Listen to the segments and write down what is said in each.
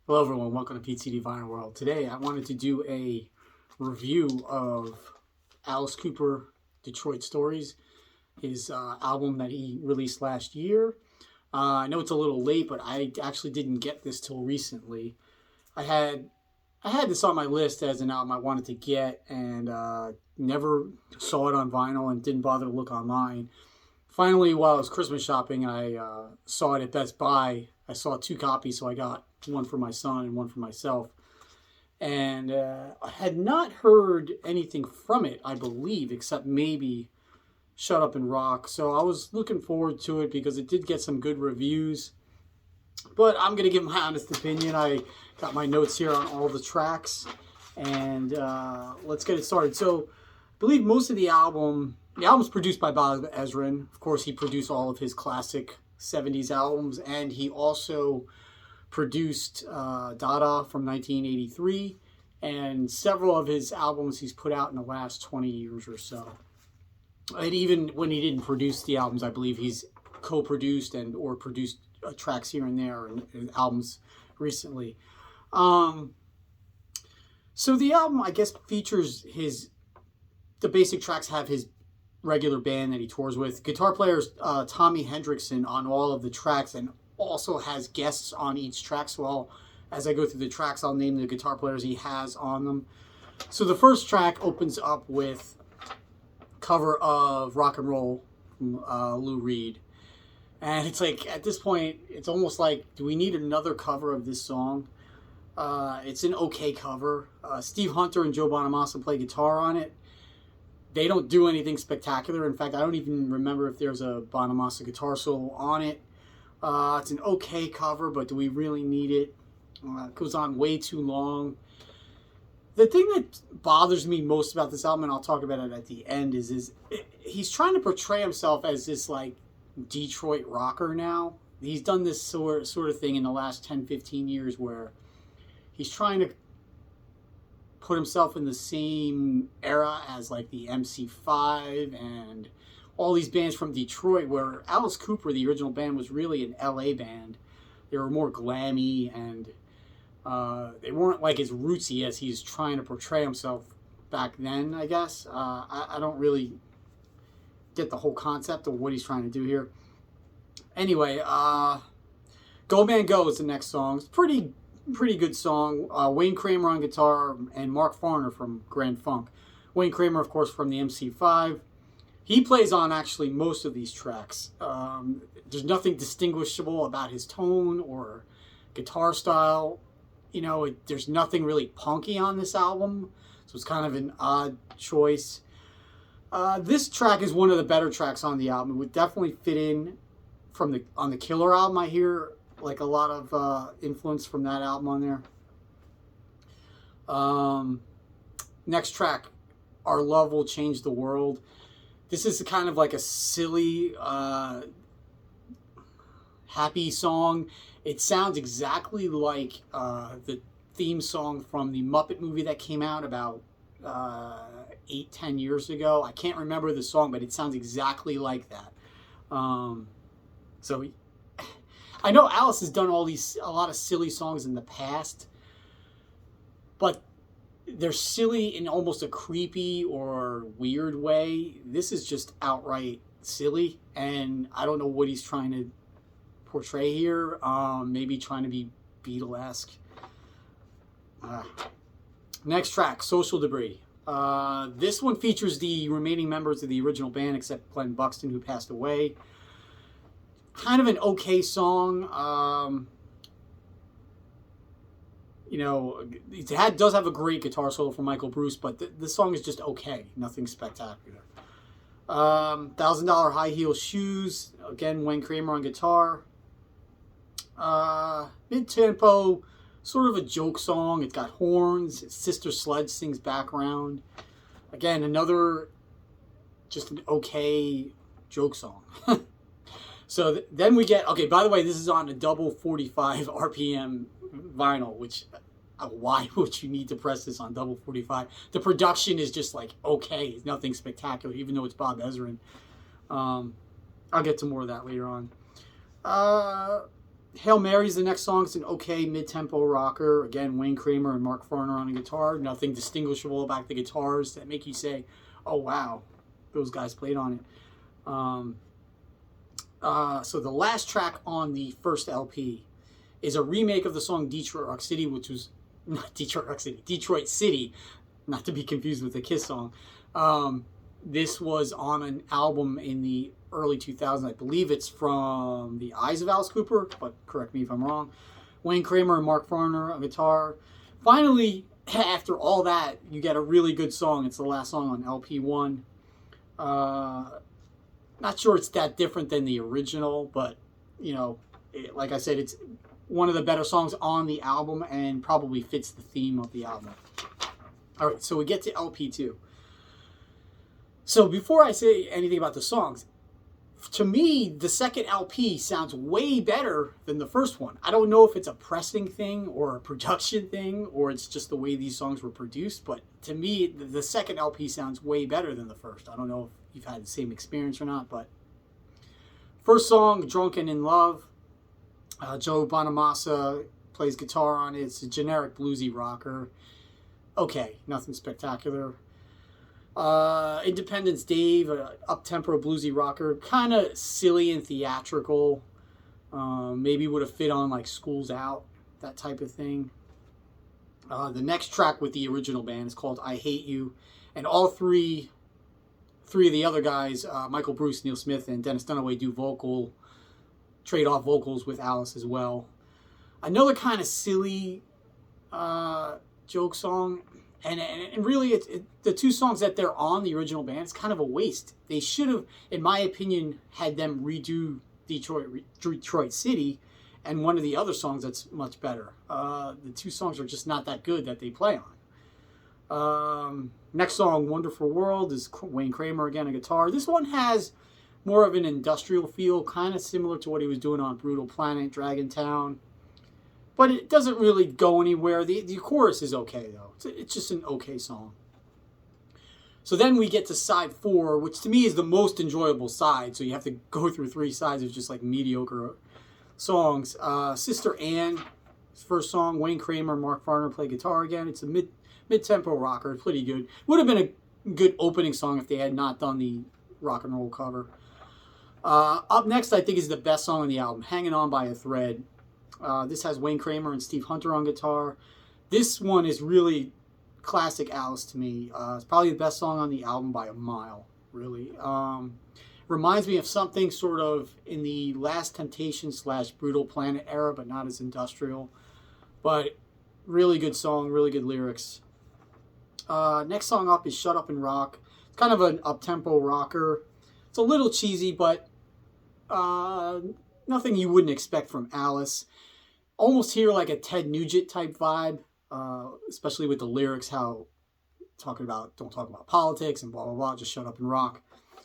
Hello everyone, welcome to PTD Vinyl World. Today I wanted to do a review of Alice Cooper, Detroit Stories, his album that he released last year. I know it's a little late, but I actually didn't get this till recently. I had this on my list as an album I wanted to get and never saw it on vinyl and didn't bother to look online. Finally, while I was Christmas shopping, I saw it at Best Buy. I saw 2 copies, so I got one for my son and one for myself. And I had not heard anything from it, I believe, except maybe Shut Up and Rock. So I was looking forward to it because it did get some good reviews. But I'm going to give my honest opinion. I got my notes here on all the tracks. And let's get it started. So I believe most of the album's produced by Bob Ezrin. Of course, he produced all of his classic 70s albums. And he also produced Dada from 1983. And several of his albums he's put out in the last 20 years or so. And even when he didn't produce the albums, I believe he's co-produced and or produced tracks here and there and albums recently. So the album, I guess, features the basic tracks have his regular band that he tours with. Guitar player Tommy Hendrickson on all of the tracks and also has guests on each track. So as I go through the tracks, I'll name the guitar players he has on them. So the first track opens up with cover of Rock and Roll from Lou Reed. And it's like, at this point, it's almost like, do we need another cover of this song? It's an okay cover. Steve Hunter and Joe Bonamassa play guitar on it. They don't do anything spectacular. In fact, I don't even remember if there's a Bonamassa guitar solo on it. It's an okay cover, but do we really need it? It goes on way too long. The thing that bothers me most about this album, and I'll talk about it at the end, is he's trying to portray himself as this like Detroit rocker now. He's done this sort of thing in the last 10, 15 years where he's trying to put himself in the same era as like the MC5 and all these bands from Detroit, where Alice Cooper, the original band, was really an LA band. They were more glammy and they weren't like as rootsy as he's trying to portray himself back then, I guess. I don't really get the whole concept of what he's trying to do here. Anyway, Go Man Go is the next song. It's pretty good song. Wayne Kramer on guitar and Mark Farner from Grand Funk. Wayne Kramer, of course, from the MC5. He plays on actually most of these tracks. There's nothing distinguishable about his tone or guitar style. You know, there's nothing really punky on this album, so it's kind of an odd choice. This track is one of the better tracks on the album. It would definitely fit in on the Killer album. I hear like a lot of influence from that album on there. Next track, Our Love Will Change the World. This is kind of like a silly, happy song. It sounds exactly like the theme song from the Muppet movie that came out about 8-10 years ago. I can't remember the song, but it sounds exactly like that. So I know Alice has done a lot of silly songs in the past, but they're silly in almost a creepy or weird way. This is just outright silly, and I don't know what he's trying to portray here. Maybe trying to be Beatle-esque. Next track, Social Debris. This one features the remaining members of the original band except Glenn Buxton, who passed away. Kind of an okay song. You know, it does have a great guitar solo from Michael Bruce, but the song is just okay. Nothing spectacular. $1,000 High Heel Shoes. Again, Wayne Kramer on guitar. Mid-tempo, sort of a joke song. It's got horns. Sister Sledge sings background. Again, another just an okay joke song. So then we get, okay, by the way, this is on a double 45 RPM vinyl, which, why would you need to press this on double 45? The production is just like, okay, it's nothing spectacular, even though it's Bob Ezrin. I'll get to more of that later on. Hail Mary's the next song. It's an okay mid-tempo rocker. Again, Wayne Kramer and Mark Farner on the guitar. Nothing distinguishable about the guitars that make you say, oh, wow, those guys played on it. So the last track on the first LP is a remake of the song Detroit Rock City, which was not Detroit Rock City, Detroit City, not to be confused with the Kiss song. This was on an album in the early 2000s. I believe it's from The Eyes of Alice Cooper, but correct me if I'm wrong. Wayne Kramer and Mark Farner on guitar. Finally, after all that, you get a really good song. It's the last song on LP1. Not sure it's that different than the original, but, you know, like I said, it's one of the better songs on the album and probably fits the theme of the album. All right, so we get to LP2. So before I say anything about the songs, to me, the second LP sounds way better than the first one. I don't know if it's a pressing thing or a production thing or it's just the way these songs were produced, but to me, the second LP sounds way better than the first. I don't know if you've had the same experience or not, but first song, Drunken in Love. Joe Bonamassa plays guitar on it. It's a generic bluesy rocker. Okay, nothing spectacular. Independence Dave, up-tempo bluesy rocker, kind of silly and theatrical. Maybe would have fit on like School's Out, that type of thing. The next track with the original band is called I Hate You, and all three of the other guys, Michael Bruce, Neil Smith, and Dennis Dunaway, do trade-off vocals with Alice as well. Another kind of silly joke song. And really, the two songs that they're on, the original band, it's kind of a waste. They should have, in my opinion, had them redo Detroit City and one of the other songs that's much better. The two songs are just not that good that they play on. Next song, Wonderful World, is Wayne Kramer again on guitar. This one has more of an industrial feel, kind of similar to what he was doing on Brutal Planet, Dragon Town. But it doesn't really go anywhere. The chorus is okay, though. It's just an okay song. So then we get to side 4, which to me is the most enjoyable side. So you have to go through 3 sides of just like mediocre songs. Sister Ann, first song, Wayne Kramer, Mark Farner play guitar again. It's a mid-tempo rocker. It's pretty good. Would have been a good opening song if they had not done the rock and roll cover. Up next, I think, is the best song on the album, Hanging On by a Thread. This has Wayne Kramer and Steve Hunter on guitar. This one is really classic Alice to me. It's probably the best song on the album by a mile, really. Reminds me of something sort of in the Last Temptation / Brutal Planet era, but not as industrial. But really good song, really good lyrics. Next song up is Shut Up and Rock. It's kind of an up-tempo rocker. It's a little cheesy, but nothing you wouldn't expect from Alice. Almost hear like a Ted Nugent type vibe, especially with the lyrics, how don't talk about politics and blah, blah, blah, just shut up and rock.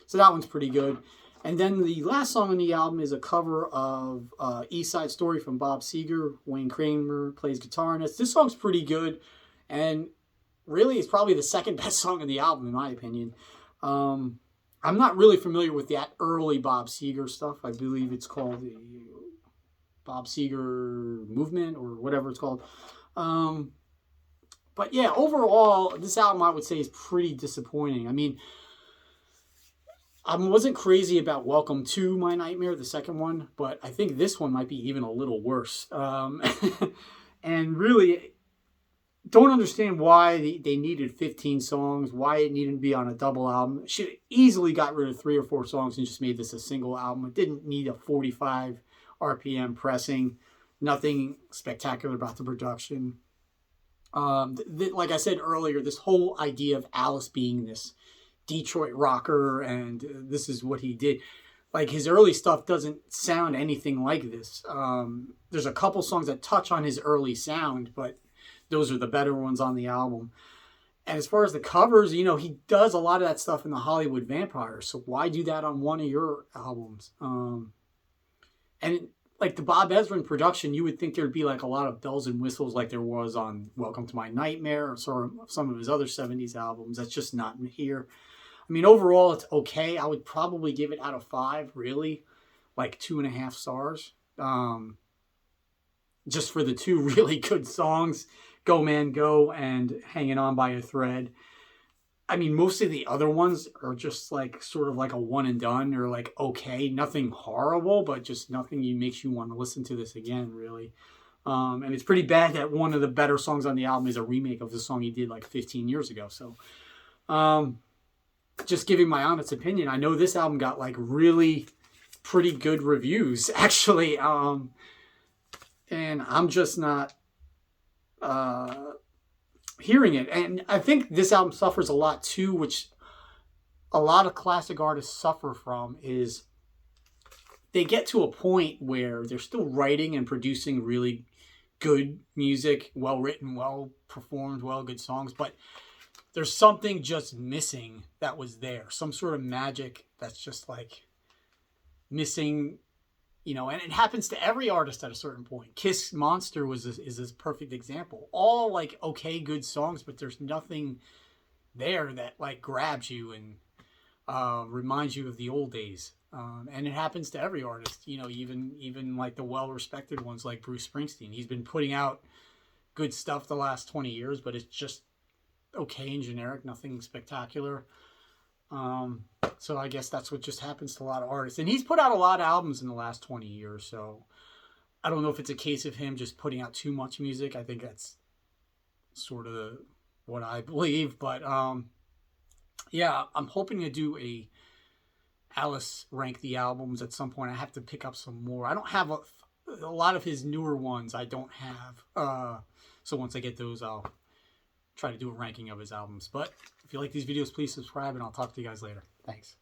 So that one's pretty good. And then the last song on the album is a cover of East Side Story from Bob Seger. Wayne Kramer plays guitar in it. This song's pretty good, and really it's probably the second best song on the album, in my opinion. I'm not really familiar with that early Bob Seger stuff. I believe it's called the Bob Seger Movement or whatever it's called. But yeah, overall, this album I would say is pretty disappointing. I mean, I wasn't crazy about Welcome to My Nightmare, the second one, but I think this one might be even a little worse. And really, don't understand why they needed 15 songs, why it needed to be on a double album. Should have easily got rid of 3 or 4 songs and just made this a single album. It didn't need a 45 RPM pressing. Nothing spectacular about the production. Like I said earlier, this whole idea of Alice being this Detroit rocker and this is what he did. Like, his early stuff doesn't sound anything like this. There's a couple songs that touch on his early sound, but those are the better ones on the album. And as far as the covers, you know, he does a lot of that stuff in the Hollywood Vampires. So why do that on one of your albums? And like the Bob Ezrin production, you would think there'd be like a lot of bells and whistles like there was on Welcome to My Nightmare or some of his other 70s albums. That's just not in here. I mean, overall, it's okay. I would probably give it out of 5, really. Like 2.5 stars. just for the two really good songs, Go Man Go and Hanging On by a Thread. I mean, most of the other ones are just like sort of like a one and done, or like okay, nothing horrible, but just nothing makes you want to listen to this again, really. And it's pretty bad that one of the better songs on the album is a remake of the song he did like 15 years ago. So, just giving my honest opinion, I know this album got like really pretty good reviews, actually. And I'm just not hearing it. And I think this album suffers a lot too, which a lot of classic artists suffer from, is they get to a point where they're still writing and producing really good music, well written, well performed, well good songs, but there's something just missing that was there. Some sort of magic that's just like missing, you know, and it happens to every artist at a certain point. Kiss Monster is a perfect example. All like okay, good songs, but there's nothing there that like grabs you and reminds you of the old days. And it happens to every artist, you know, even like the well-respected ones like Bruce Springsteen. He's been putting out good stuff the last 20 years, but it's just okay and generic, nothing spectacular. So I guess that's what just happens to a lot of artists. And he's put out a lot of albums in the last 20 years, so I don't know if it's a case of him just putting out too much music. I think that's sort of what I believe. But yeah, I'm hoping to do a Alice rank the albums at some point. I have to pick up some more. I don't have a lot of his newer ones. I don't have. So once I get those, I'll try to do a ranking of his albums. But if you like these videos, please subscribe, and I'll talk to you guys later. Thanks.